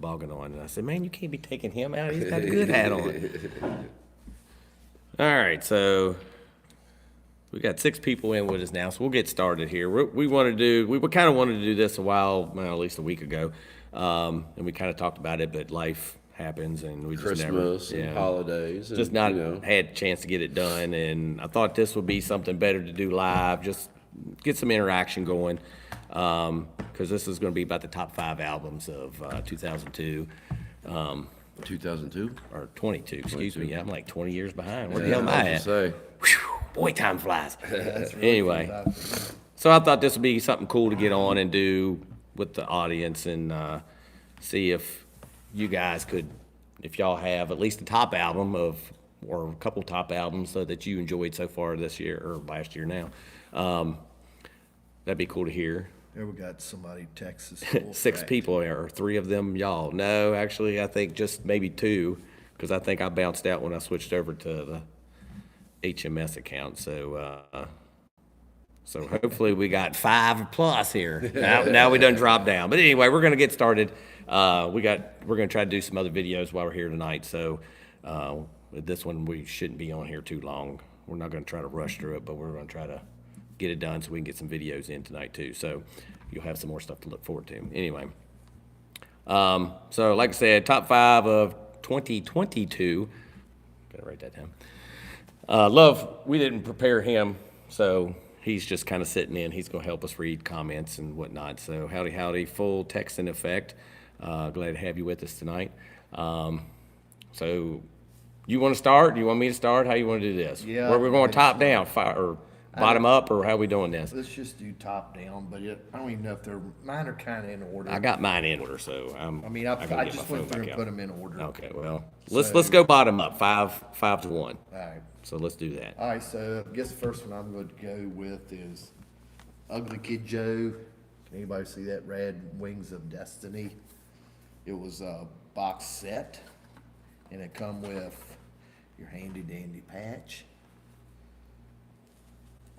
toboggan on. And I said, man, you can't be taking him out. He's got a good hat on. All right, so we got 6 people in with us now, so we'll get started here. We kind of wanted to do this a while, well, at least a week ago, and we kind of talked about it, but life happens, and we just Christmas never, and holidays. just not had a chance to get it done, and I thought this would be something better to do live, just get some interaction going, because this is going to be about the top 5 albums of 2002. 2002? Or 22, excuse me. I'm like 20 years behind. Where the hell am I at? Say. Whew, boy, time flies. Anyway, so I thought this would be something cool to get on and do with the audience and see if you guys could, if y'all have at least a top album or a couple top albums that you enjoyed so far this year or last year now. That'd be cool to hear. Here we got somebody Texas. 6 people there, or 3 of them y'all. No, actually, I think just maybe 2, because I think I bounced out when I switched over to the HMS account. So hopefully we got 5 plus here. Now we done drop down. But anyway, we're gonna get started. We're gonna try to do some other videos while we're here tonight. So with this one, we shouldn't be on here too long. We're not gonna try to rush through it, but we're gonna try to get it done so we can get some videos in tonight too. So you'll have some more stuff to look forward to. Anyway, so like I said, top 5 of 2022. Gotta write that down. Love, we didn't prepare him, so he's just kind of sitting in. He's gonna help us read comments and whatnot. So howdy, full text in effect. Glad to have you with us tonight. So you want to start? Do you want me to start? How you want to do this? Yeah, Where we're going I top down, or bottom up, or how we doing this? Let's just do top down, but I don't even know if mine are kind of in order. I got mine in order, so I gotta I get just my went phone through back and out. put them in order. Okay, well, let's go bottom up, 5 to 1. All right. So let's do that. All right, so I guess the first one I'm going to go with is Ugly Kid Joe. Can anybody see that? Red Wings of Destiny. It was a box set, and it come with your handy dandy patch.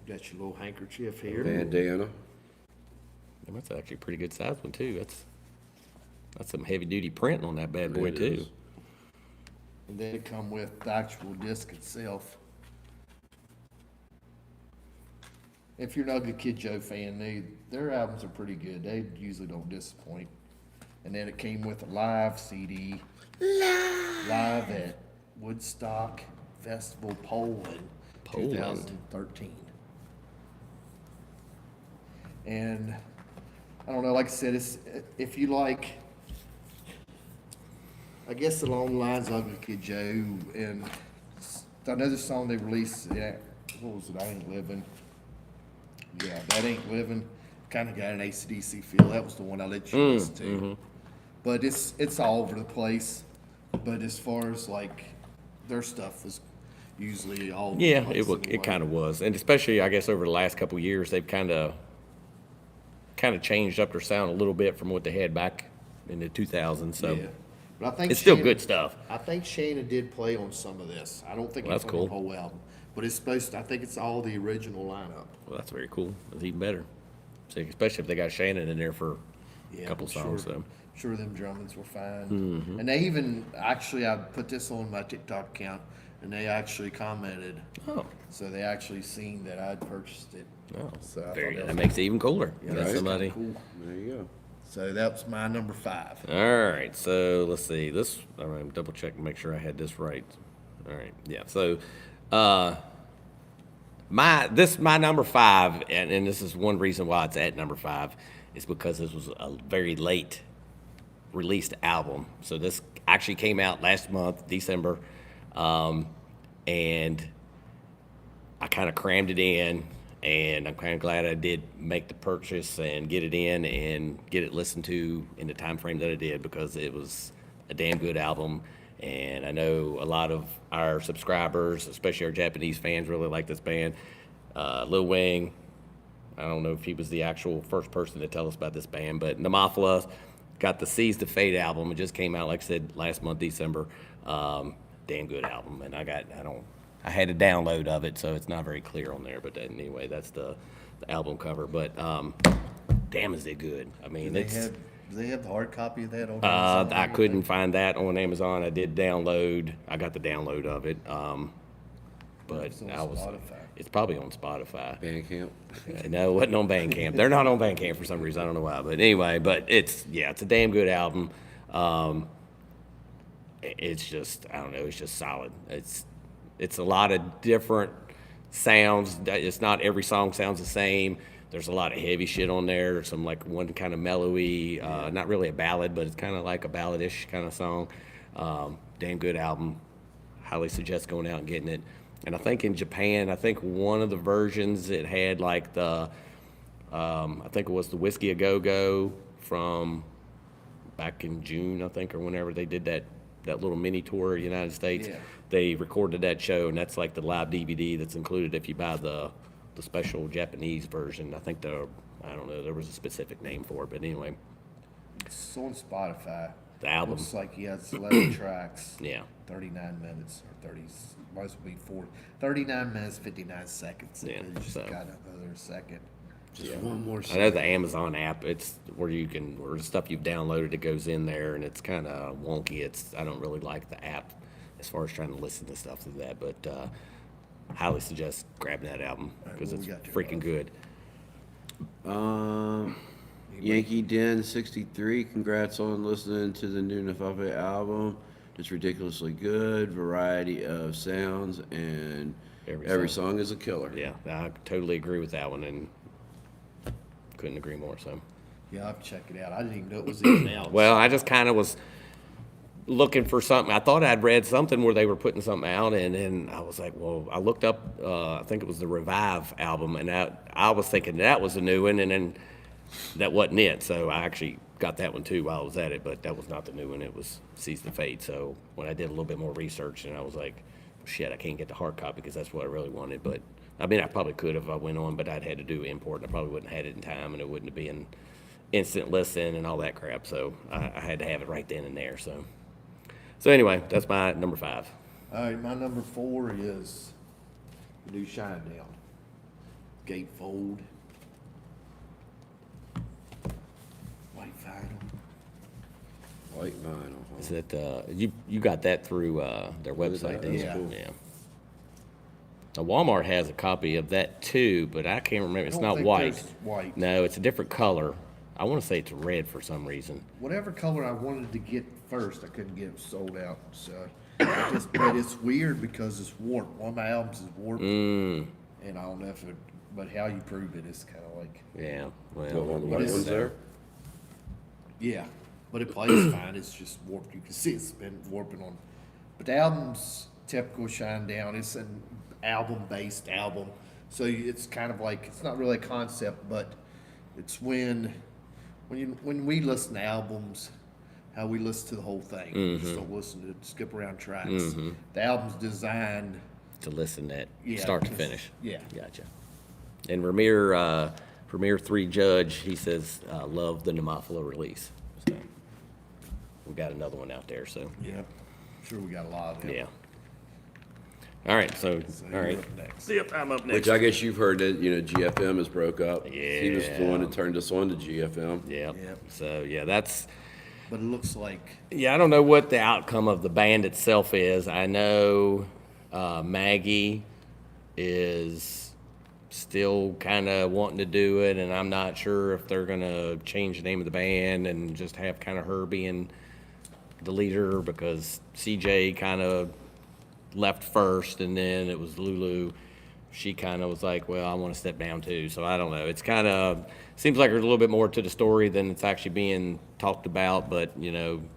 Got your little handkerchief here. Bandana. And that's actually a pretty good size one too. That's some heavy duty print on that bad boy It too. is. And then it come with the actual disc itself. If you're an Ugly Kid Joe fan, their albums are pretty good. They usually don't disappoint. And then it came with a live CD. Live at Woodstock Festival, Poland. 2013. And I don't know, like I said, if you like, I guess along the lines of Ugly Kid Joe, and another song they released, what was it, I Ain't Living. Yeah, That Ain't Living, kind of got an AC/DC feel. That was the one I let you listen to. Mm-hmm. But it's all over the place. But as far as like their stuff was usually all over the Yeah, place it anyway. kind of was, and especially I guess over the last couple of years, they've kind of changed up their sound a little bit from what they had back in the 2000s. So Yeah. But I think it's still Shannon- good stuff. I think Shannon did play on some of this. I don't think Well, it's that's on the cool. whole album, but it's supposed to. I think it's all the original lineup. Well, that's very cool. That's even better. So, especially if they got Shannon in there for Yeah, a couple I'm songs. Sure, So sure, them Germans were fine. Mm-hmm. And they even actually, I put this on my TikTok account, and they actually commented. oh, So they actually seen that I'd purchased it. oh, So I very thought good. that That makes it even cooler. Yeah, Got that's kinda somebody. cool. There you go. So that was my number 5. All right, so let's see. All right, double check and make sure I had this right. All right, yeah. So, my number 5, and this is one reason why it's at number 5, is because this was a very late released album. So this actually came out last month, December, and I kind of crammed it in. And I'm kind of glad I did make the purchase and get it in and get it listened to in the time frame that I did, because it was a damn good album. And I know a lot of our subscribers, especially our Japanese fans, really like this band. Lil Wing, I don't know if he was the actual first person to tell us about this band, but Namophila got the Seize the Fate album. It just came out, like I said, last month, December. Damn good album. And I had a download of it, so it's not very clear on there. But anyway, that's the album cover. But damn, is it good? I mean, They it's have Do they have the hard copy of that on Amazon? I or anything? couldn't find that on Amazon. I did download. I got the download of it. But It's on I was. Spotify. It's probably on Spotify. Bandcamp. No, it wasn't on Bandcamp. They're not on Bandcamp for some reason. I don't know why. But anyway, it's a damn good album. It's just, I don't know, it's just solid. It's a lot of different sounds. It's not every song sounds the same. There's a lot of heavy shit on there. There's some like one kind of mellowy, not really a ballad, but it's kind of like a balladish kind of song. Damn good album. Highly suggest going out and getting it. And I think in Japan, I think one of the versions it had like I think it was the Whiskey A Go Go from back in June, I think, or whenever they did that little mini tour of the United States. Yeah. They recorded that show, and that's like the live DVD that's included if you buy the special Japanese version. I think I don't know, there was a specific name for it, but anyway, It's on Spotify. the album, Looks like he has 11 tracks. yeah. 39 minutes or 30, must be 39 minutes, 59 seconds. Yeah, It just so. got another second. Just one more I know the Amazon app, it's where where stuff you've downloaded, it goes in there, and it's kind of wonky. I don't really like the app as far as trying to listen to stuff through that, but highly suggest grabbing that album because what it's we got there, freaking good. Yankee Den 63. Congrats on listening to the new Nafafe album. It's ridiculously good, variety of sounds, and Every every song. song is a killer. Yeah, I totally agree with that one, and couldn't agree more. So, Yeah, I'll have to check it out. I didn't even know it was even out. well, I just kind of was looking for something. I thought I'd read something where they were putting something out, and then I was like, well, I looked up. I think it was the Revive album, and I was thinking that was a new one, and then that wasn't it. So I actually got that one too while I was at it, but that was not the new one. It was Seize the Fate. So when I did a little bit more research, and I was like, shit, I can't get the hard copy because that's what I really wanted. But I mean, I probably could if I went on, but I'd had to do import, and I probably wouldn't have had it in time, and it wouldn't have been instant listen and all that crap. So I had to have it right then and there. So anyway, that's my number 5. All right, my number 4 is New Shinedown. Gatefold. White vinyl. White vinyl. Huh? Is that you got that through their website? Didn't you? Yeah. Cool. Yeah. Now Walmart has a copy of that too, but I can't remember. It's I don't not think white. there's white. No, it's a different color. I want to say it's red for some reason. Whatever color I wanted to get first, I couldn't get it sold out. So, but it's weird because it's warped. One of my albums is warped, and I don't know if it. But how you prove it is kind of like, Yeah. What, Well, one of the What white is ones that? there? yeah. But it plays fine. It's just warped. You can see it's been warping on. But the album's typical Shinedown. It's an album-based album, so it's kind of like it's not really a concept, but it's when we listen to albums, how we listen to the whole thing. We just don't listen to skip around tracks. The album's designed. to listen that Yeah, start to just- finish. yeah. Gotcha. And Premier 3 Judge, he says, love the Nemafala release. So we got another one out there. So Yeah, sure we got a lot of them. yeah. All right. So So all you're right. up next. Yep, I'm up next. Which I guess you've heard that, GFM is broke up. He was the one Yeah. that turned us on to GFM. Yep. Yep. So yeah, that's. But it looks like Yeah, I don't know what the outcome of the band itself is. I know Maggie is still kind of wanting to do it, and I'm not sure if they're going to change the name of the band and just have kind of her being the leader because CJ kind of left first, and then it was Lulu. She kind of was like, well, I want to step down too. So I don't know. It's kind of seems like there's a little bit more to the story than it's actually being talked about, but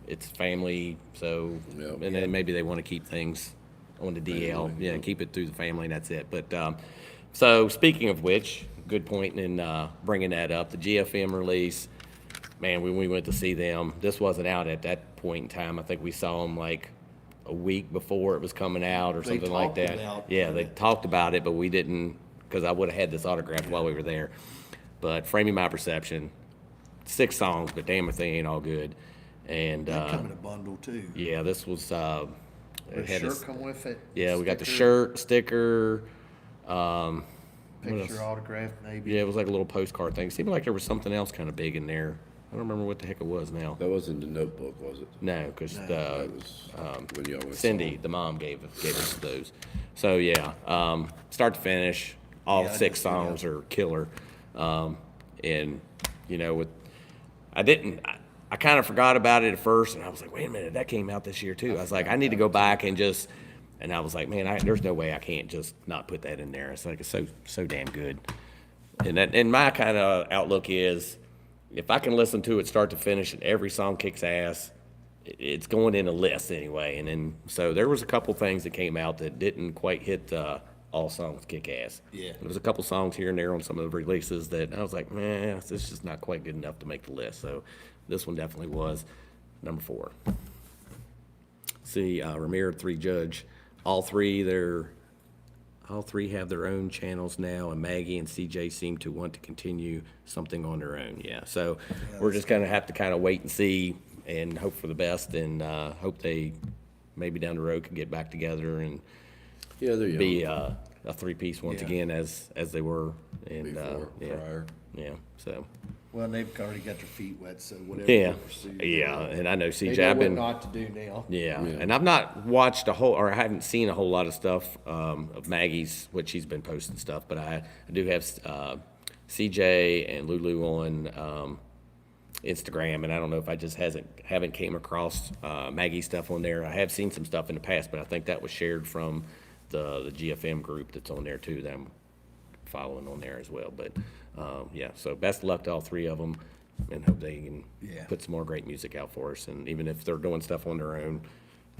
it's family. So, Yep. and then maybe they want to keep things on the DL. Family, Yeah, yep. keep it through the family, and that's it. But so speaking of which, good point in bringing that up. The GFM release, man, when we went to see them, this wasn't out at that point in time. I think we saw them like a week before it was coming out or They something like talked that. about Yeah, they it. talked about it, but we didn't because I would have had this autographed while we were there. But Framing My Perception, 6 songs, but damn if they ain't all good. And they come in a bundle too. yeah, this was The it had shirt this- come with it. yeah, we got the sticker, shirt, sticker. picture, autograph, maybe. Yeah, it was like a little postcard thing. Seemed like there was something else kind of big in there. I don't remember what the heck it was now. That wasn't the Notebook, was it? No, because That was when y'all went. Cindy, the mom, gave us those. So yeah, start to finish, all Yeah, I 6 just figured songs are killer. And you know, I kind of forgot about it at first, and I was like, wait a minute, that came out this year too. I was like, I need to go back and just, and I was like, man, there's no way I can't just not put that in there. It's like it's so damn good. And my kind of outlook is, if I can listen to it start to finish and every song kicks ass, it's going in a list anyway. And then, so there was a couple things that came out that didn't quite hit all songs kick ass. Yeah. There was a couple songs here and there on some of the releases that I was like, man, this is just not quite good enough to make the list. So this one definitely was number 4. See, Ramir 3 Judge, all three have their own channels now, and Maggie and CJ seem to want to continue something on their own. Yeah, so we're just gonna have to kind of wait and see and hope for the best, and hope they maybe down the road can get back together and Yeah, they're young. be a 3-piece once Yeah. again as they were. And Before, yeah, prior. yeah. So Well, they've already got their feet wet, so whatever yeah, they pursue. yeah. And I know They CJ. know I've what been not to do now. Yeah. Yeah. And I've not watched or I haven't seen a whole lot of stuff of Maggie's, what she's been posting stuff, but I do have CJ and Lulu on Instagram, and I don't know if I just haven't came across Maggie's stuff on there. I have seen some stuff in the past, but I think that was shared from the GFM group that's on there too, that I'm following on there as well. But yeah, so best of luck to all 3 of them, and hope they can Yeah. put some more great music out for us. And even if they're doing stuff on their own,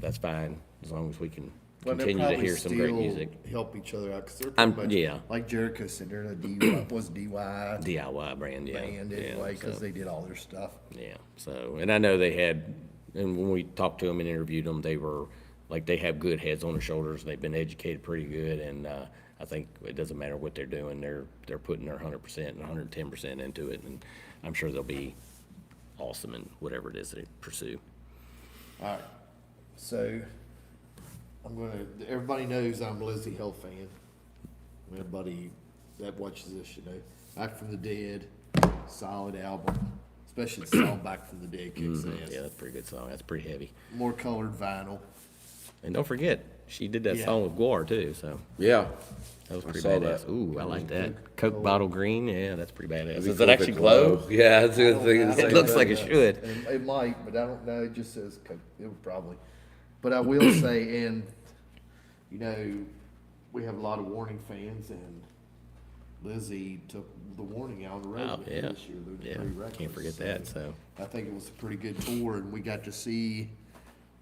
that's fine, as long as we can Well, they'll continue to probably hear some great still music. Help each other out, because they're I'm- pretty much, yeah. like Jericho said, they're in a DIY, DIY brand, yeah. band yeah, anyway, because so, they did all their stuff. yeah, so, and I know they had, and when we talked to them and interviewed them, they were, like, they have good heads on their shoulders, they've been educated pretty good, and I think it doesn't matter what they're doing, they're putting their 100% and 110% into it, and I'm sure they'll be awesome in whatever it is they pursue. All right, so everybody knows I'm a Lizzie Hill fan. Everybody that watches this should know. Back from the Dead, solid album, especially the song Back from the Dead kicks Yeah, ass. that's a pretty good song, that's pretty heavy. More colored vinyl. And don't forget, she did that Yeah. song with Guar too, so Yeah. that was pretty saw badass. that. Ooh, I like that. Coke bottle green, yeah, that's pretty badass. That'd be Does cool it if actually glow? Yeah, that's a good thing. I to don't It looks know like if it does. should. It might, but I don't know. It just says Coke. It would probably. But I will say, and you know, we have a lot of Warning fans, and Lizzie took the Warning out on the road Oh, with yeah. this year. They're Yeah, pretty reckless, can't forget that, so. I think it was a pretty good tour, and we got to see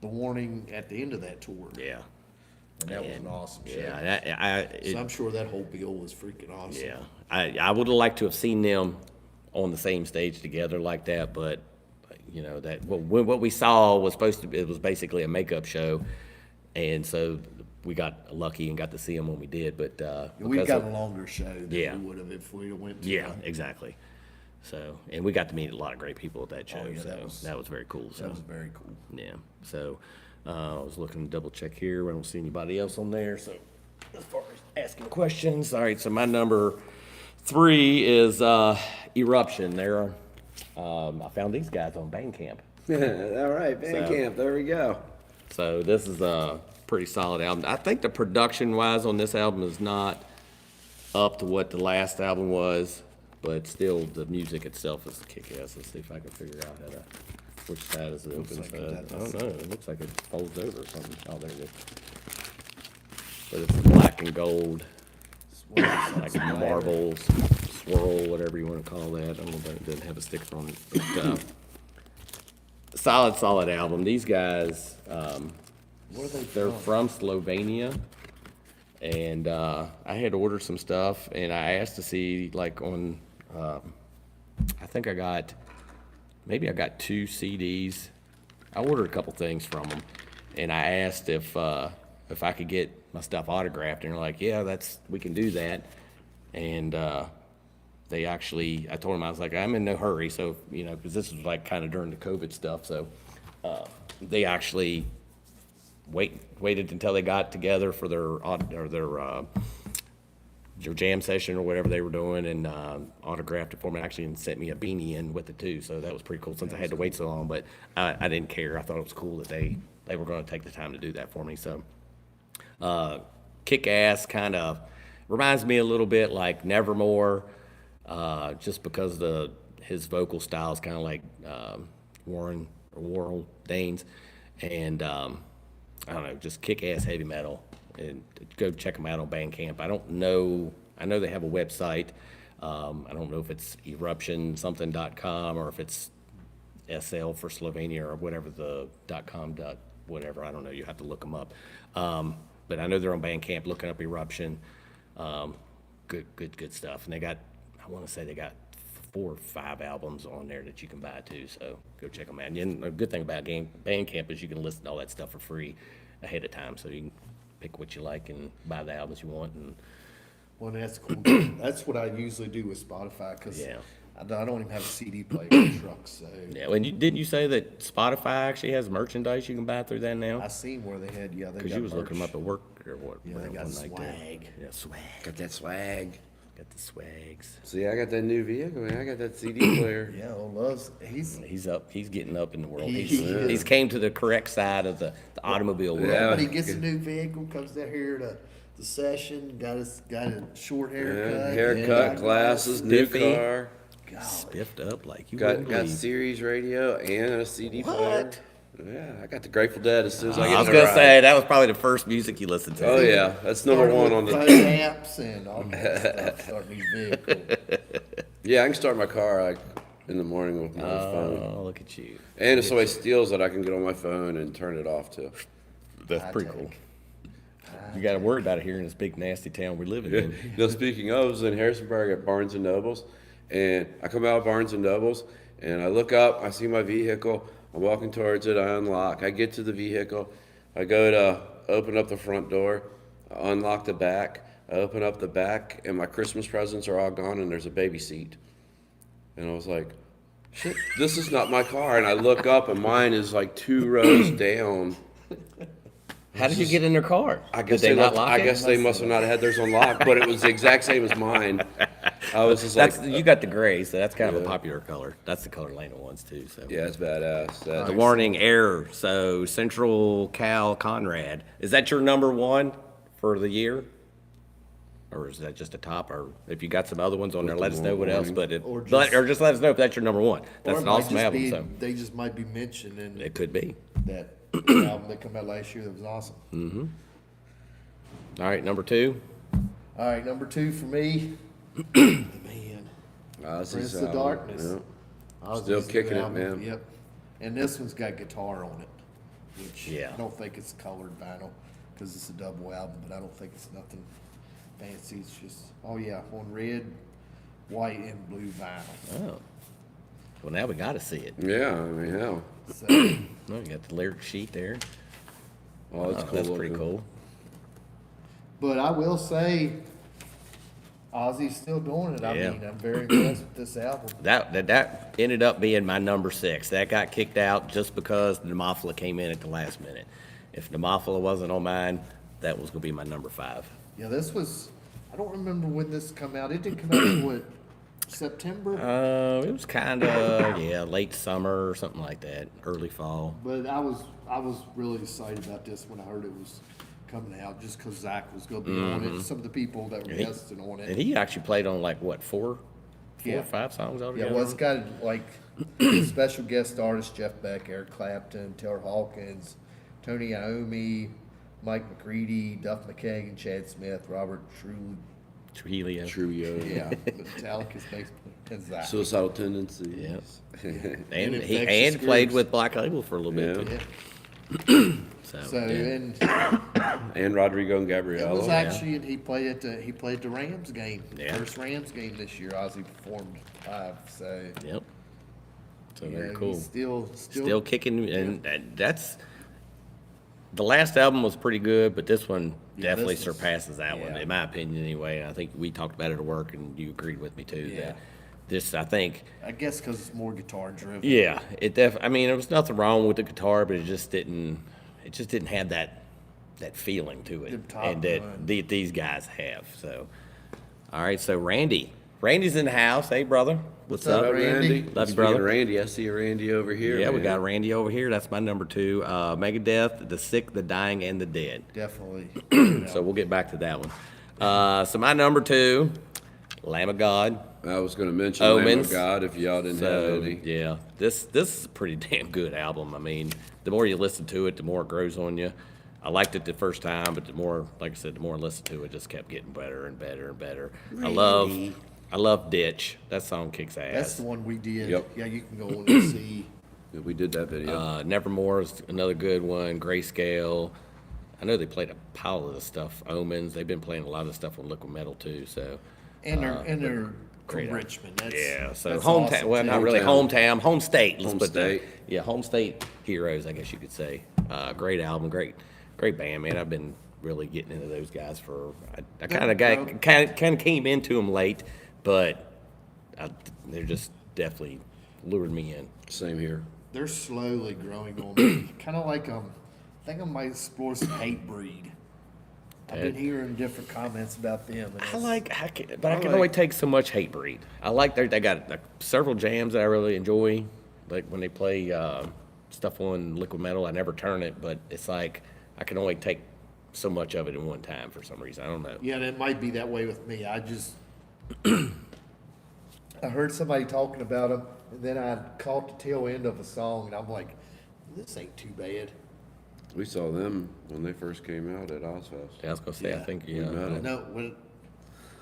the Warning at the end of that tour. Yeah. And that was And, an awesome show. Yeah, So I'm sure that whole bill was freaking awesome. yeah. I would have liked to have seen them on the same stage together like that, but, you know, what we saw was it was basically a makeup show. And so we got lucky and got to see them when we did, but, We because got of- a longer show than Yeah. we would have if we'd have went to Yeah, exactly. So, and we got to meet a lot of great people at that show, Oh, yeah, so that was- very cool, so. That was very cool. Yeah, so, I was looking to double check here, I don't see anybody else on there, so, as far as asking questions, all right, so my number 3 is, Eruption, I found these guys on Bandcamp. All right, Bandcamp, there we go. So this is a pretty solid album. I think the production-wise on this album is not up to what the last album was, but still, the music itself is kick-ass. Let's see if I can figure out which side is the open like side. it I does. don't know, it looks like it folds over or something. Oh, there it is. But it's black and gold, like marbles, swirl, whatever you want to call that. I don't know if it doesn't have a sticker on it. But, solid album. These guys, What are they they're from Slovenia, and I had ordered some stuff, and I asked to see like on, I think I got 2 CDs. I ordered a couple things from them, and I asked if I could get my stuff autographed, and they're like, yeah, we can do that, and they actually, I told them, I was like, I'm in no hurry, so, you know, because this was like kind of during the COVID stuff, so they actually waited until they got together for their your jam session or whatever they were doing, and autographed it for me. Actually, and sent me a beanie in with it too. So that was pretty cool since I had to wait so long. But I didn't care. I thought it was cool that they were going to take the time to do that for me. So Kick Ass kind of reminds me a little bit like Nevermore, just because his vocal style is kind of like Warren Danes, and I don't know, just kick ass heavy metal. And go check them out on Bandcamp. I don't know. I know they have a website. I don't know if it's eruptionsomething.com or if it's SL for Slovenia or whatever the .com whatever. I don't know. You have to look them up. But I know they're on Bandcamp. Looking up Eruption. Good stuff. And they got, I want to say they got 4 or 5 albums on there that you can buy too. So go check them out. And the good thing about Bandcamp is you can listen to all that stuff for free ahead of time. So you can pick what you like and buy the albums you want. And Well, that's cool. That's what I usually do with Spotify, because Yeah. I don't even have a CD player in the truck, so. yeah, and didn't you say that Spotify actually has merchandise you can buy through that I now? seen where they had, yeah, they Because got you was looking them merch. up at work or what? Yeah, they got one night there. swag. Yeah, swag. Got that swag. Got the swags. See, I got that new vehicle, man. I got that CD player. Yeah, old Love's, he's, He's getting up in the world. He He's came to the correct side of the automobile world. Yeah. but he gets a new vehicle, comes down here to the session, got a short Yeah, haircut. haircut, got glasses, new Spiffy. car. God, Spiffed up like you Got wouldn't believe. Sirius radio and a CD What? player. Yeah, I got the Grateful Dead as soon as I get I was in the gonna ride. say that was probably the first music you listened to. Oh yeah, that's number one on the. apps and all that stuff, start a new vehicle. Yeah, I can start my car like in the morning with my phone. Oh, look at you. And if somebody steals it, I can get on my phone and turn it off too. That's I pretty take- cool. You got to worry about it here in this big nasty town we're living in. No, speaking of, I was in Harrisonburg at Barnes and Nobles, and I come out of Barnes and Nobles, and I look up, I see my vehicle, I'm walking towards it, I unlock, I get to the vehicle, I go to open up the front door, I unlock the back, I open up the back, and my Christmas presents are all gone, and there's a baby seat. And I was like, shit, this is not my car, and I look up, and mine is like 2 rows down. How did you get in their car? I guess Did they not left- lock I it? guess they must have not had theirs unlocked, but it was the exact same as mine. I was just like, That's you got the gray, so that's kind of a Yeah. popular color. That's the color Lena wants too. So yeah, it's badass. the That, warning error. So Central Cal Conrad, is that your number one for the year, or is that just a top? Or if you got some other ones on there, let us know what else. But Or or just let us know if that's your number one. That's Or it an might awesome just album. be- So They just might be mentioning it could be. that album that came out last year that was awesome. All right, number 2. All right, number 2 for me, the man, Ozzy's Prince of album, Darkness. yeah. Ozzy's Still new kicking it, album, man. Yep. And this one's got guitar on it, which Yeah. I don't think it's colored vinyl because it's a double album, but I don't think it's nothing fancy. It's just, oh yeah, on red, white, and blue vinyl. Oh, well now we got to see it. Yeah, I mean, hell. So, Oh, you got the lyric sheet there. Oh, it's Oh, cool. that's pretty looking. cool. but I will say, Ozzy's still doing it. I Yeah. mean, I'm very impressed with this album. That ended up being my number 6. That got kicked out just because Nemophila came in at the last minute. If Nemophila wasn't on mine, that was gonna be my number 5. Yeah, this was, I don't remember when this come out. It didn't come out in what, September? It was kind of late summer or something like that, early fall. But I was really excited about this when I heard it was coming out, just because Zach was going to be on it. Some of the people that were And he- guesting on And it. he actually played on like what, four Yeah. or 5 songs Yeah, altogether. well, it's got like special guest artists: Jeff Beck, Eric Clapton, Taylor Hawkins, Tony Iommi, Mike McCready, Duff McKagan, Chad Smith, Robert Trujillo. Trujillo. True, Yeah, Metallica's bass player, and Zach. Suicidal tendencies. Yeah. And And he Infectious played Grooves. with Black Label for a little bit Yeah. too. Yeah. So, So yeah. and And Rodrigo and it Gabrielle. was actually he played at the Rams game, Yeah. first Rams game this year. Ozzy performed live, so Yep. So you very know, cool. he's still Still kicking, and that's the last album was pretty good, but this one Yeah, definitely this was- surpasses that one, yeah. in my opinion, anyway. And I think we talked about it at work, and you agreed with me too. Yeah. That this, I think, I guess because it's more guitar driven. yeah, I mean, there was nothing wrong with the guitar, but it just didn't have that feeling to The it, top and that line. these guys have. So, All right, so Randy's in the house. Hey, brother. What's up, up? Randy? Love you, Speaking brother. of Randy, I see Randy over here. Yeah, we man. got Randy over here. That's my number 2. Megadeth, The Sick, The Dying, and The Dead. Definitely. So we'll get back to that one. So my number 2, Lamb of God. I was going to mention Lamb Omens. of God if y'all didn't So have any. yeah, this is a pretty damn good album. I mean, the more you listen to it, the more it grows on you. I liked it the first time, but the more, like I said, the more I listened to it, it just kept getting better and better and better. I love Ditch. That song kicks ass. That's the one we did. Yep. Yeah, you can go on and see. Yeah, we did that video. Nevermore is another good one. Grayscale. I know they played a pile of the stuff. Omens. They've been playing a lot of stuff on Liquid Metal too. So And they're great from album. Richmond. That's, yeah. So that's hometown. awesome, Well, too. not really Hometown. home state. Let's Home put that. state. Yeah, home state heroes. I guess you could say. Great album. Great band, man. I've been really getting into those guys for. I kind of came into them late, but they're just definitely lured me in. Same here. They're slowly growing on me. Kind of like I think I might explore some Hatebreed. I've been hearing different comments about them. And I can only take so much Hatebreed. I like they got several jams that I really enjoy, like when they play stuff on Liquid Metal. I never turn it, but it's like I can only take so much of it in one time for some reason. I don't know. Yeah, that might be that way with me. I just I heard somebody talking about them, and then I caught the tail end of a song, and I'm like, this ain't too bad. We saw them when they first came out at Ozfest. Yeah, I was gonna say I Yeah. think met 'em. No,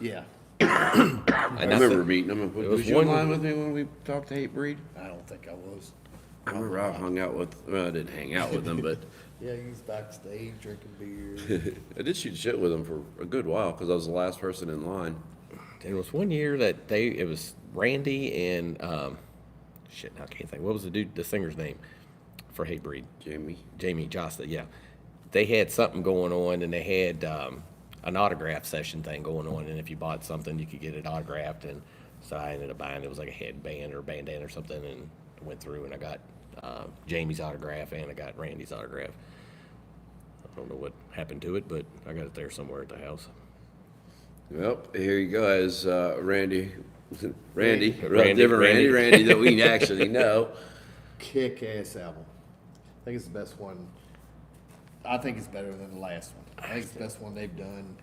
yeah, I remember meeting them. was Was you one- in line with me when we talked to Hatebreed? I don't think I was. I remember I hung out with. Well, I didn't hang out with them, but Yeah, he was backstage drinking beer. I did shoot shit with them for a good while because I was the last person in line. there was one year that it was Randy and shit. I can't think. What was the singer's name for Hatebreed? Jamie Josta, yeah. They had something going on, and they had an autograph session thing going on, and if you bought something, you could get it autographed. And so I ended up buying it. Was like a headband or a bandana or something, and I went through and I got Jamie's autograph and I got Randy's autograph. I don't know what happened to it, but I got it there somewhere at the house. Well, here you go, as Randy, Randy, different Randy that we actually know. Kick-ass album. I think it's the best one. I think it's better than the last one. I think it's the best one they've done.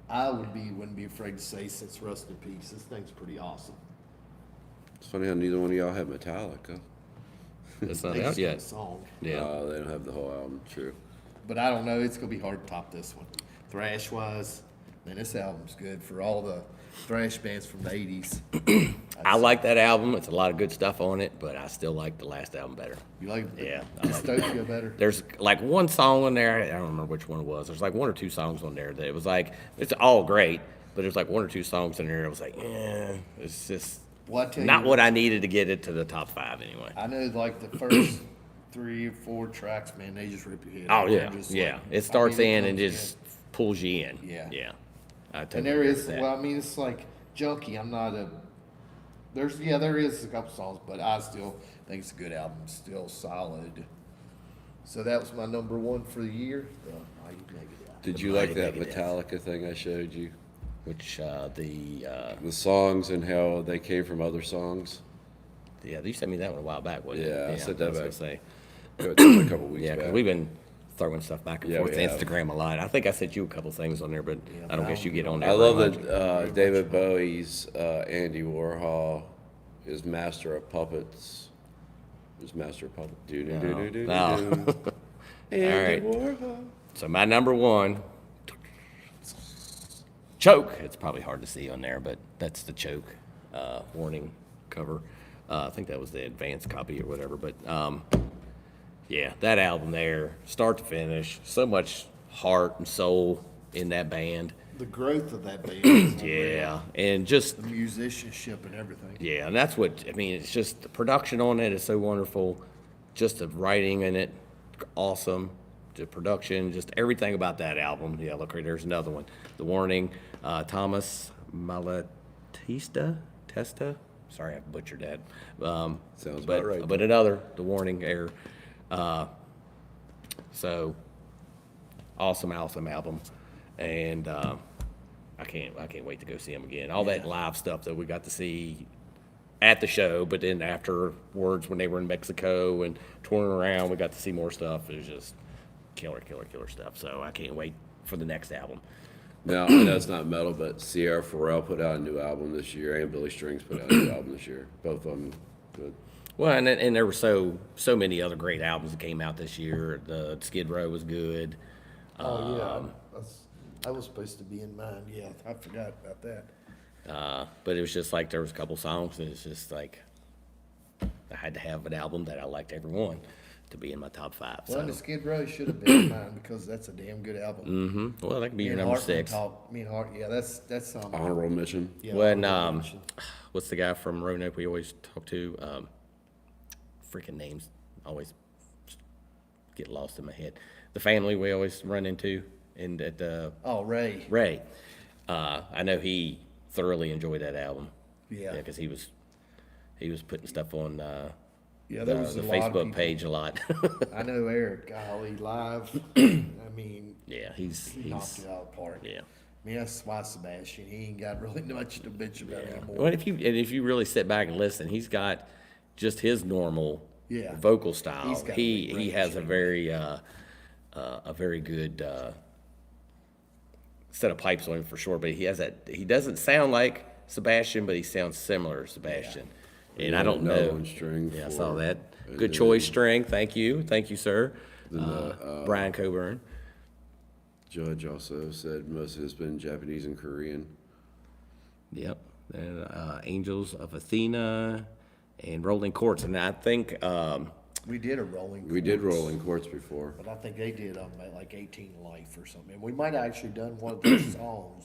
I wouldn't be afraid to say since Rust in Peace. This thing's pretty awesome. It's funny how neither one of y'all have Metallica. It's not They out just got a yet. song. Yeah. They don't have the whole album. True. But I don't know. It's gonna be hard to top this one. Thrash wise, man, this album's good for all the thrash bands from the '80s. I like that album. It's a lot of good stuff on it, but I still like the last album better. You like Yeah, I like Dystopia better? There's like one song on there. I don't remember which one it was. There's like one or two songs on there that it was like it's all great, but there's like one or two songs in there. It was like, it's just Well, I tell not you what I needed to get it to the top 5 anyway. I know, like the first 3 or 4 tracks, man, they just rip your head. Oh off. They're yeah, just yeah. like- It starts I mean, it in and comes just pulls you in. Yeah. yeah. I And totally there agree is, with that. well, I mean, it's like junky. I'm not a. There is a couple songs, but I still think it's a good album. Still solid. So that was my number 1 for the year. Mighty Megadeth. Did you Mighty like that Megadeth. Metallica thing I showed you? Which The songs and how they came from other songs? yeah, you sent me that one a while back, wasn't Yeah, it? I sent that was back. gonna say. It was a couple weeks Yeah, back. because we've been throwing stuff back and Yeah, forth we to have. Instagram a lot. I think I sent you a couple things on there, but Yeah, I don't but guess I you don't get get on on there. I very love much. that David Bowie's Andy Warhol is master of puppets. Is master of puppets. Do do do do do No. do. Andy right. Warhol. So my number 1, Choke. It's probably hard to see on there, but that's the Choke warning cover. I think that was the advanced copy or whatever. But yeah, that album there, start to finish, so much heart and soul in that band. The growth of that band. is unreal. Yeah, and just The musicianship and everything. yeah, and that's what I mean. It's just the production on it is so wonderful. Just the writing in it, awesome. The production, just everything about that album. Yeah, look, there's another one. The Warning, Thomas Malatesta, Testa. Sorry, I butchered that. Sounds but, about right. But another, The Warning, error. So awesome album, and I can't wait to go see him again. All that Yeah. live stuff that we got to see at the show, but then afterwards when they were in Mexico and touring around, we got to see more stuff. It was just killer stuff. So I can't wait for the next album. Now, I know it's not metal, but Sierra Farrell put out a new album this year, and Billy Strings put out a new album this year. Both of them good. Well, and there were so many other great albums that came out this year. The Skid Row was good. Oh, yeah, that was supposed to be in mine, yeah, I forgot about that. But it was just like there was a couple songs, and it's just like I had to have an album that I liked every one to be in my top 5. Well, So, the Skid Row should have been in mine, because that's a damn good album. well, that could be Me your and number Hartman 6. Me and Hart, yeah, that's Honorable Mission. yeah, When honorable mention. what's the guy from Roanoke we always talk to? Freaking names always get lost in my head. The family we always run into, and at Oh, Ray, Ray. I know he thoroughly enjoyed that album. Yeah. because he was putting stuff on yeah, the there was a lot of Facebook people. page a lot. I know Eric, golly, live, I mean, Yeah, he he's knocked it out of the park. yeah. I mean, that's why Sebastian, he ain't got really much to bitch about anymore. Well, if you really sit back and listen, he's got just his normal Yeah. vocal style. He's got a He big range, has a very good set of pipes on him for sure. But he has that. He doesn't sound like Sebastian, but he sounds similar to Sebastian. And I don't No know. one string Yeah, I for- saw that. and Good then- choice, string. Thank you, sir. Brian Coburn. Judge also said most of it's been Japanese and Korean. Yep. And Angels of Athena and Rolling Courts. And I think We did a rolling. We did Quartz, Rolling Quartz before. but I think they did at like 18 Life or something. And we might have actually done one of their songs.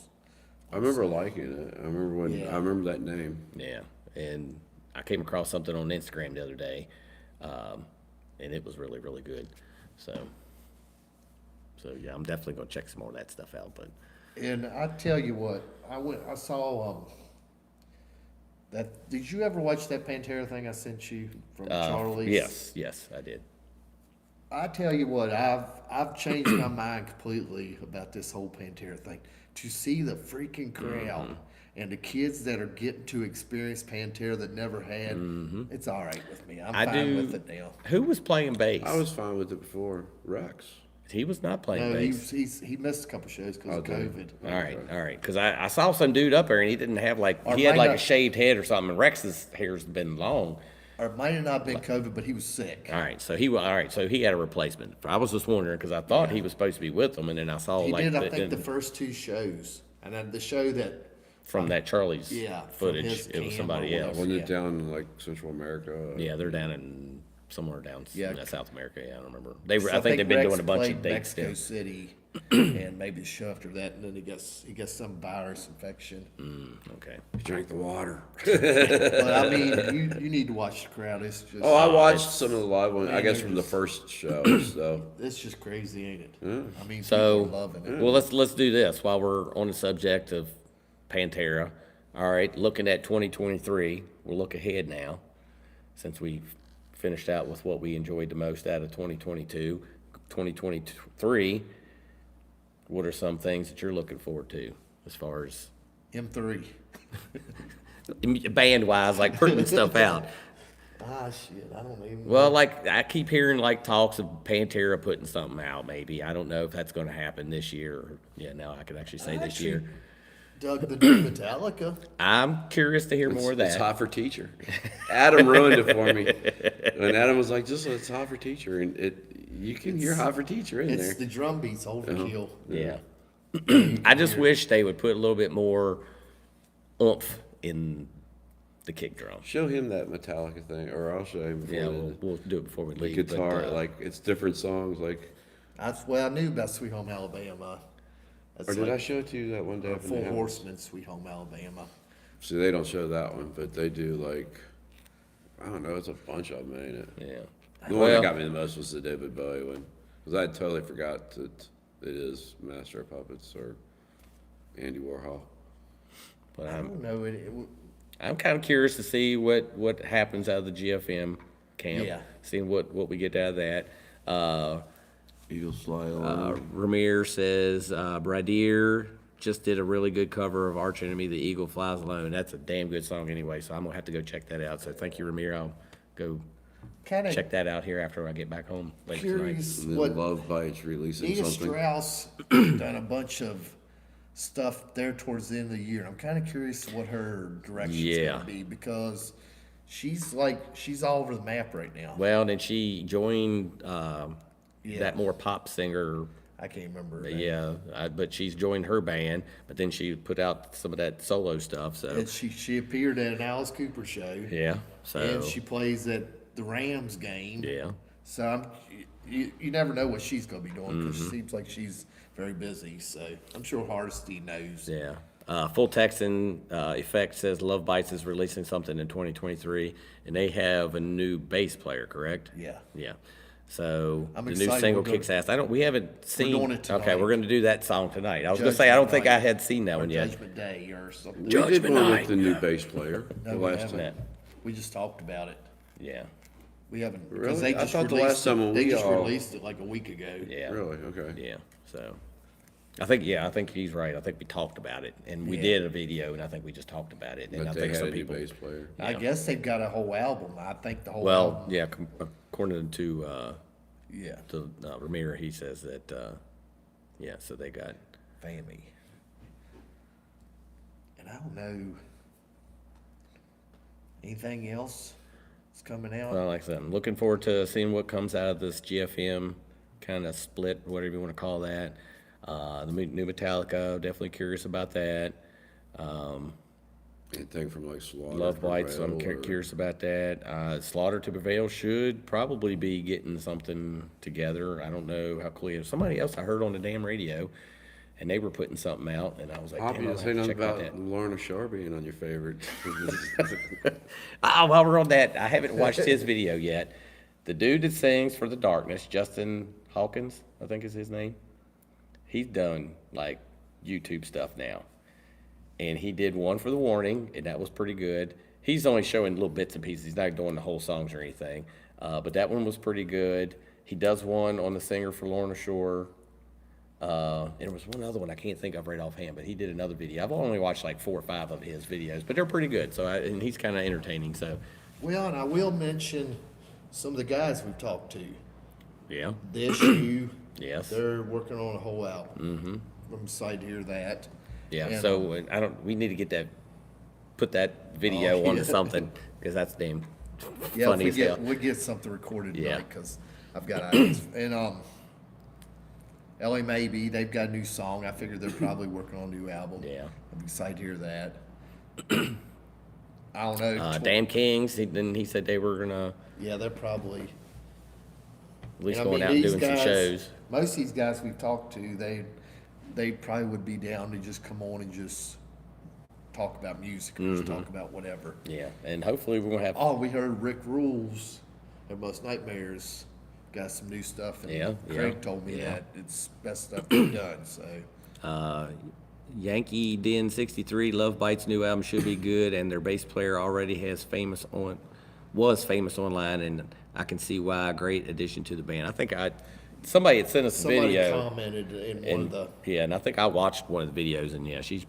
I remember liking it. I remember when Yeah. I remember that name. yeah, and I came across something on Instagram the other day, and it was really good. So yeah, I'm definitely gonna check some more of that stuff out. But And I tell you what, I saw that. Did you ever watch that Pantera thing I sent you from Charlie's? yes, I did. I tell you what, I've changed my mind completely about this whole Pantera thing. To see the freaking crowd and the kids that are getting to experience Pantera that never had, it's all right with me. I'm I fine do. with it now. Who was playing bass? I was fine with it before. Rex. He was not playing No, bass. he missed a couple shows because of Okay. COVID. All right, because I saw some dude up there and he didn't have Or he had might like a not- shaved head or something. And Rex's hair's been long. Or it might have not been COVID, but he was sick. All right, so he had a replacement. I was just wondering because I thought he was supposed to be with them, and then I saw He like did, I think, the first two shows, and then the show that from that Charlie's Yeah, from footage, his it was cam somebody or else. whatever. Wasn't Yeah. it down in like Central America? Yeah, they're down in somewhere down Yeah. in South America. Yeah, I don't remember. They were, So I think they've been Rex doing a bunch played of dates Mexico there. City, and maybe the show after that, and then he gets some virus infection. Okay. He drank the water. But I mean, you need to watch the crowd. It's just Oh, I watched some of the live ones. I Man, guess they're from the just- first show. So it's just crazy, ain't it? I mean, So, people are loving it. well, let's do this while we're on the subject of Pantera. All right, looking at 2023, we'll look ahead now, since we finished out with what we enjoyed the most out of 2022. 2023, what are some things that you're looking forward to as far as M3. band-wise, like putting stuff out? Ah, shit, I don't even. Well, like I keep hearing like talks of Pantera putting something out. Maybe I don't know if that's going to happen this year. Or, yeah, now I can actually say this year. Dug the new Metallica. I'm curious to hear more of it's that. hot for teacher. Adam ruined it for me. And Adam was like, "Just it's hot for teacher," and you can hear hot for teacher in It's there. the drum beats overkill. Yeah. I just wish they would put a little bit more oomph in the kick drum. Show him that Metallica thing, or I'll show him before Yeah, the, we'll do it before we the leave. guitar. but, Like it's different songs. Like, I knew about Sweet Home Alabama. That's or did like I show it to you that one day? up in the Four house? Horsemen, Sweet Home Alabama. See, they don't show that one, but they do like, I don't know, it's a bunch of them, ain't it? yeah. The one that got me the most was the David Bowie one, because I totally forgot that it is Master of Puppets or Andy Warhol. But I don't know. I'm kind of curious to see what happens out of the GFM camp. Yeah. Seeing what we get out of that. Eagles fly on. Ramir says Bradir just did a really good cover of Arch Enemy, The Eagle Flies Alone. That's a damn good song anyway, so I'm gonna have to go check that out. So thank you, Ramiro. I'll go Kind of check that out here after I get back home later tonight. curious And then what Love Bites releasing Nina something. Strauss done a bunch of stuff there towards the end of the year. I'm kind of curious what her direction's Yeah. gonna be because she's all over the map right now. Well, then she joined Yeah. that more pop singer. I can't remember. her name. Yeah, but she's joined her band. But then she put out some of that solo stuff. So And she appeared at an Alice Cooper show. yeah, so And she plays at the Rams game. yeah. So you never know what she's gonna be doing because Mm-hmm. it seems like she's very busy. So I'm sure Hardesty knows. Yeah. Full Texan Effect says Love Bites is releasing something in 2023, and they have a new bass player, correct? Yeah. Yeah. So I'm the new excited. single We're gonna- kicks ass. We haven't seen. doing it Okay, tonight. we're going to do that song tonight. I was going to say I don't think I had seen that Or one yet. Judgment Day or something. We did Judgment one Night. with the new bass player the No, we last haven't. time. We just talked about it. Yeah. We haven't. Really? Because they I just thought the released last time it. when They we just all- released it like a week ago. Yeah. Really? Okay. Yeah. So I think he's right. I think we talked about it, and we Yeah. did a video, and I think we just talked about it. And I But they think had some a new people. bass player. I guess they've got a whole album. I think the whole Well, album. yeah. According to Yeah. Ramiro, he says that. Yeah. So they got. Fammy. And I don't know. Anything else that's coming out? Well, like I said, I'm looking forward to seeing what comes out of this GFM kind of split, whatever you want to call that. The new Metallica, definitely curious about that. Anything from like Slaughter. Love Bites, I'm Prevail, or- curious about that. Slaughter to Prevail should probably be getting something together. I don't know how clear. Somebody else I heard on the damn radio, and they were putting something out, and I was like, Poppy damn, I'll didn't have say to nothing check out about that. Lorna Shore being on your favorite. While we're on that, I haven't watched his video yet. The dude that sings for The Darkness, Justin Hawkins, I think is his name. He's done like YouTube stuff now. And he did one for The Warning, and that was pretty good. He's only showing little bits and pieces. He's not doing the whole songs or anything. But that one was pretty good. He does one on the singer for Lorna Shore. And there was one other one I can't think of right offhand, but he did another video. I've only watched like 4 or 5 of his videos, but they're pretty good. And he's kind of entertaining. So, Well, and I will mention some of the guys we've talked to. yeah, The Issue. yes, They're working on a whole album. I'm excited to hear that. yeah. And, So we need to put that video Oh, onto yeah. something because that's damn yeah, funny if as we hell. we get something recorded Yeah. tonight because I've got ideas. And LA Maybe, they've got a new song. I figure they're probably working on a new album. Yeah. I'm excited to hear that. I don't know. Damn Kings. Then he said they were gonna Yeah, they're probably. at least And I going mean, out and these doing some guys- shows. Most of these guys we've talked to, they probably would be down to just come on and just talk about music or just Mm-hmm. talk about whatever. Yeah, and hopefully we're gonna have. Oh, we heard Rick Rules, Most Nightmares, got some new stuff. And Yeah, Craig yeah, told me yeah. that it's best stuff they've done. So Yankee Den 63 Love Bites new album should be good, and their bass player already was famous online, and I can see why a great addition to the band. I think somebody had sent us a somebody video, commented in one and of the. yeah, and I think I watched one of the videos, and yeah, she's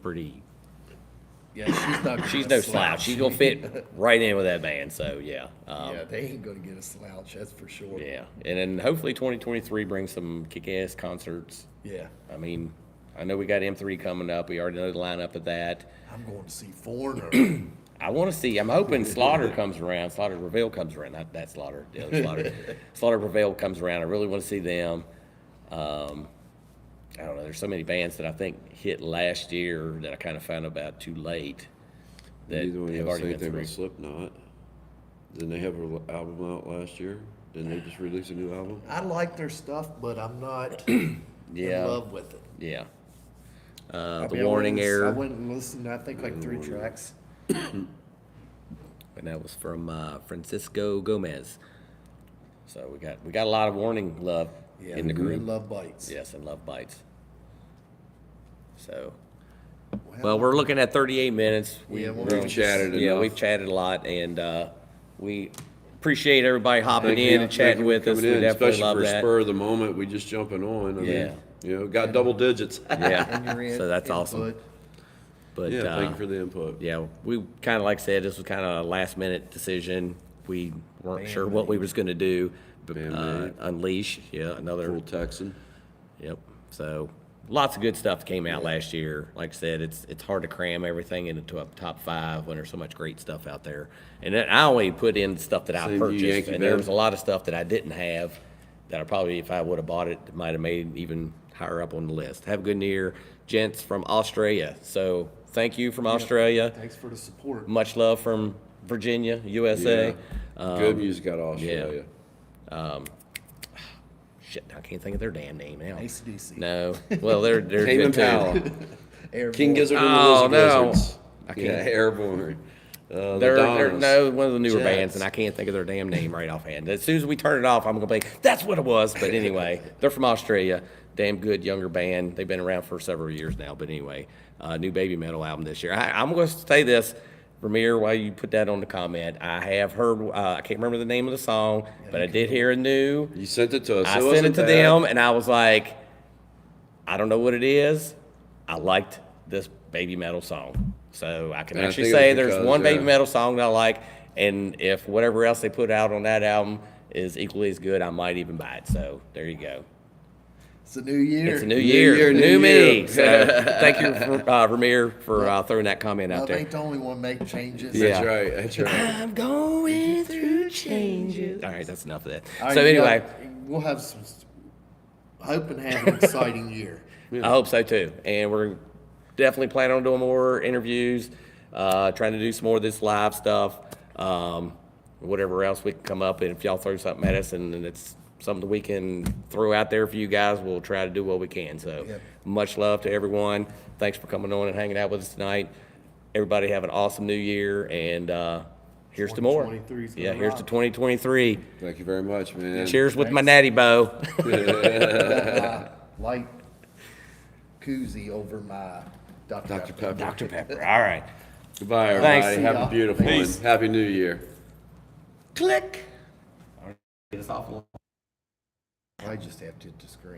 Yeah, she's not. she's gonna no slouch. She's gonna fit right in with that band. So yeah, Yeah, they ain't gonna get a slouch. That's for sure. yeah, and then hopefully 2023 brings some kick-ass concerts. Yeah. I mean, I know we got M3 coming up. We already know the lineup of that. I'm going to see Foreigner. I want to see. I'm hoping Slaughter comes around. Slaughter Prevail comes around. Not that Slaughter. The other Slaughter. Slaughter Prevail comes around. I really want to see them. I don't know. There's so many bands that I think hit last year that I kind of found about too late. That Neither one have of y'all already say been anything through. about Slipknot. Didn't they have an album out last year? Didn't they just release a new album? I like their stuff, but I'm not Yeah. in love with it. Yeah. I The mean, Warning I Air, went and listened, I think, like 3 tracks. and that was from Francisco Gomez. So we got a lot of Warning love Yeah, in the and group. Love Bites. Yes, and Love Bites. So, well, we're looking at 38 minutes. Yeah, well, We've chatted Yeah, enough. we've chatted a lot, and we appreciate everybody hopping Thank in you- and thank chatting you with for us. We coming in, definitely especially love for that. spur of the moment. We just jumping on. I Yeah. mean, got double digits. Yeah. And your So that's awesome. input. But Yeah, thank you for the input. yeah, we kind of, like I said, this was kind of a last minute decision. We weren't sure what we was going to do. But, Band-Aid. Unleash, yeah, another. Full Texan. Yep. So lots of good stuff came out last year. Like I said, it's hard to cram everything into a top 5 when there's so much great stuff out there. And then I only put in stuff that I Same to you, purchased, Yankee and there Ben. was a lot of stuff that I didn't have that I probably, if I would have bought it, might have made even higher up on the list. Have a good year, gents from Australia. So thank you from Australia. Thanks for the support. Much love from Virginia, USA. Yeah. Good music out of Australia. Shit, I can't think of their damn name now. AC/DC. No. Well, they're Tame good too. Impala. Airborne. King Gizzard and the Oh, Lizard no. Wizards. I can't. Yeah, Airborne. The They're Donnas. no one of the newer Jets. bands, and I can't think of their damn name right offhand. As soon as we turn it off, I'm gonna be that's what it was. But anyway, they're from Australia. Damn good younger band. They've been around for several years now. But anyway, new Baby Metal album this year. I'm going to say this, Ramir, while you put that on the comment. I have heard. I can't remember the name of the song, but I did hear a new. You sent it to us. I It sent it wasn't to bad. them, and I was like, I don't know what it is. I liked this Baby Metal song. So I can And I actually think it was say there's because, one Baby yeah. Metal song that I like, and if whatever else they put out on that album is equally as good, I might even buy it. So there you go. It's a new year. It's a new New year, year, new new me. year. So thank you, Ramir, for throwing that comment out Love there. ain't the only one making changes. Yeah. That's right. That's right. I'm going through changes. All right, that's enough of that. All right, So anyway, we'll have some. Hope and have an exciting year. I hope so too. And we're definitely planning on doing more interviews, trying to do some more of this live stuff, whatever else we can come up. And if y'all throw something at us and it's something that we can throw out there for you guys, we'll try to do what we can. So Yep. much love to everyone. Thanks for coming on and hanging out with us tonight. Everybody have an awesome new year. And here's to more. 2023 's gonna Yeah, here's to rock. 2023. Thank you very much, man. Cheers with my natty bow. Light koozie over my Dr. Dr. Pepper. Pepper. Dr. Pepper. All right. Goodbye, everybody. Thanks. Have See a ya. beautiful Peace. one. Happy New Year. Click. Get us off. I just have to hit the screen.